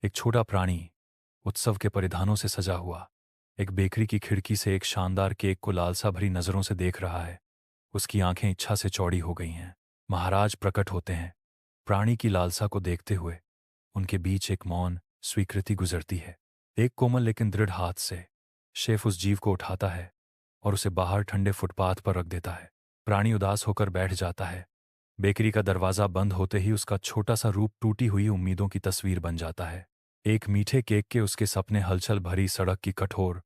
एक छोटा प्राणी उत्सव के परिधानों से सजा हुआ एक बेकरी की खिड़की से एक शानदार केक को लालसा भरी नजरों से देख रहा है। उसकी आंखें इच्छा से चौड़ी हो गई हैं। महाराज प्रकट होते हैं। प्राणी की लालसा को देखते हुए उनके बीच एक मौन स्वीकृति गुजरती है। एक कोमल लेकिन दृढ़ हाथ से शेफ उस जीव को उठाता है और उसे बाहर ठंडे फुटपाथ पर रख देता है। प्राणी उदास होकर बैठ जाता है। बेकरी का दरवाज़ा बंद होते ही उसका छोटा सा रूप टूटी हुई उम्मीदों की तस्वीर बन जाता है। एक मीठे केक के उसके सपने हलचल भरी सड़क की कठोर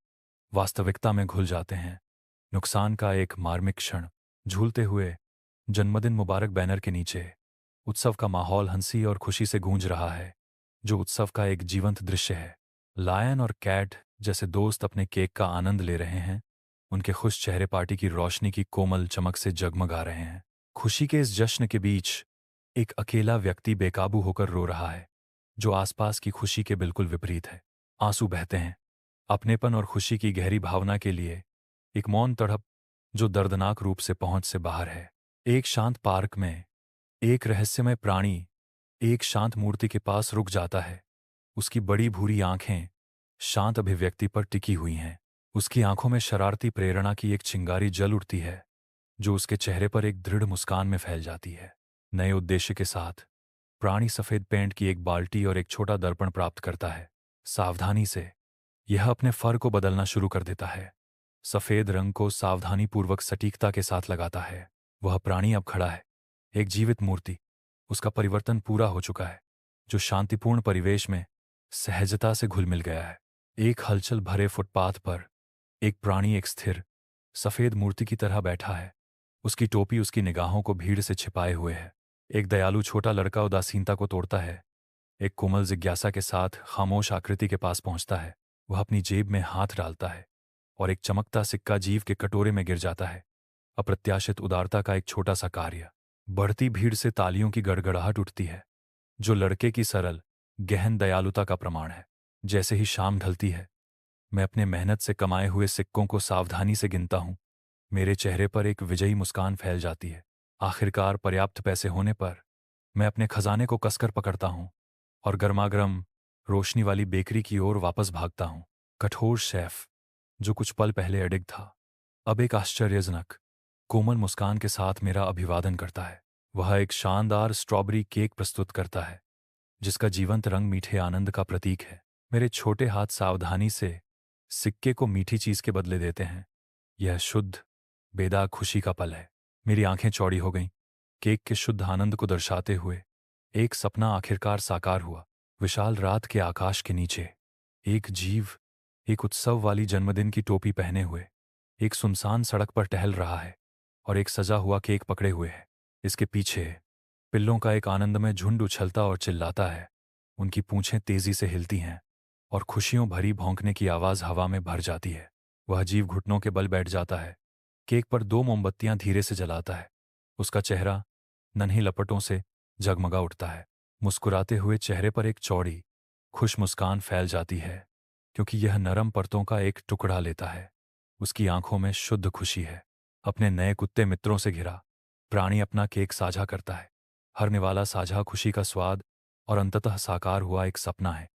वास्तविकता में घुल जाते हैं। नुकसान का एक मार्मिक क्षण। झूलते हुए जन्मदिन मुबारक बैनर के नीचे उत्सव का माहौल हंसी और खुशी से गूंज रहा है, जो उत्सव का एक जीवंत दृश्य है। लायन और कैट जैसे दोस्त अपने केक का आनंद ले रहे हैं। उनके खुश चेहरे पार्टी की रोशनी की कोमल चमक से जगमगा रहे हैं। खुशी के इस जश्न के बीच एक अकेला व्यक्ति बेकाबू होकर रो रहा है, जो आसपास की खुशी के बिल्कुल विपरीत है। आंसू बहते हैं, अपनेपन और खुशी की गहरी भावना के लिए एक मौन तड़प जो दर्दनाक रूप से पहुंच से बाहर है। एक शांत पार्क में एक रहस्यमय प्राणी एक शांत मूर्ति के पास रुक जाता है। उसकी बड़ी भूरी आंखें शांत अभिव्यक्ति पर टिकी हुई हैं। उसकी आंखों में शरारती प्रेरणा की एक चिंगारी जल उठती है, जो उसके चेहरे पर एक दृढ़ मुस्कान में फैल जाती है। नए उद्देश्य के साथ प्राणी सफेद पेंट की एक बाल्टी और एक छोटा दर्पण प्राप्त करता है। सावधानी से यह अपने फर को बदलना शुरू कर देता है। सफेद रंग को सावधानीपूर्वक सटीकता के साथ लगाता है। वह प्राणी अब खड़ा है, एक जीवित मूर्ति। उसका परिवर्तन पूरा हो चुका है, जो शांतिपूर्ण परिवेश में सहजता से घुल मिल गया है। एक हलचल भरे फुटपाथ पर एक प्राणी एक स्थिर सफेद मूर्ति की तरह बैठा है। उसकी टोपी उसकी निगाहों को भीड़ से छिपाए हुए है। एक दयालु छोटा लड़का उदासीनता को तोड़ता है। एक कोमल जिज्ञासा के साथ खामोश आकृति के पास पहुंचता है। वह अपनी जेब में हाथ डालता है और एक चमकता सिक्का जीव के कटोरे में गिर जाता है। अप्रत्याशित उदारता का एक छोटा सा कार्य। बढ़ती भीड़ से तालियों की गड़गड़ाहट उठती है, जो लड़के की सरल गहन दयालुता का प्रमाण है। जैसे ही शाम ढलती है, मैं अपने मेहनत से कमाए हुए सिक्कों को सावधानी से गिनता हूं। मेरे चेहरे पर एक विजयी मुस्कान फैल जाती है। आखिरकार पर्याप्त पैसे होने पर मैं अपने खजाने को कसकर पकड़ता हूं और गर्मागर्म रोशनी वाली बेकरी की ओर वापस भागता हूं। कठोर शेफ, जो कुछ पल पहले अडिग था, अब एक आश्चर्यजनक कोमल मुस्कान के साथ मेरा अभिवादन करता है। वह एक शानदार स्ट्रॉबेरी केक प्रस्तुत करता है, जिसका जीवंत रंग मीठे आनंद का प्रतीक है। मेरे छोटे हाथ सावधानी से सिक्के को मीठी चीज के बदले देते हैं। यह शुद्ध बेदाग खुशी का पल है। मेरी आंखें चौड़ी हो गईं। केक के शुद्ध आनंद को दर्शाते हुए एक सपना आखिरकार साकार हुआ। विशाल रात के आकाश के नीचे एक जीव एक उत्सव वाली जन्मदिन की टोपी पहने हुए एक सुनसान सड़क पर टहल रहा है और एक सजा हुआ केक पकड़े हुए है। इसके पीछे पिल्लों का एक आनंदमय झुंड उछलता और चिल्लाता है। उनकी पूंछें तेजी से हिलती हैं और खुशियों भरी भौंकने की आवाज हवा में भर जाती है। वह जीव घुटनों के बल बैठ जाता है। केक पर 2 मोमबत्तियां धीरे से जलाता है। उसका चेहरा नन्ही लपटों से जगमगा उठता है। मुस्कुराते हुए चेहरे पर एक चौड़ी खुश मुस्कान फैल जाती है, क्योंकि यह नरम परतों का एक टुकड़ा लेता है। उसकी आंखों में शुद्ध खुशी है। अपने नए कुत्ते मित्रों से घिरा प्राणी अपना केक साझा करता है। हरने वाला साझा खुशी का स्वाद और अंततः साकार हुआ एक सपना है।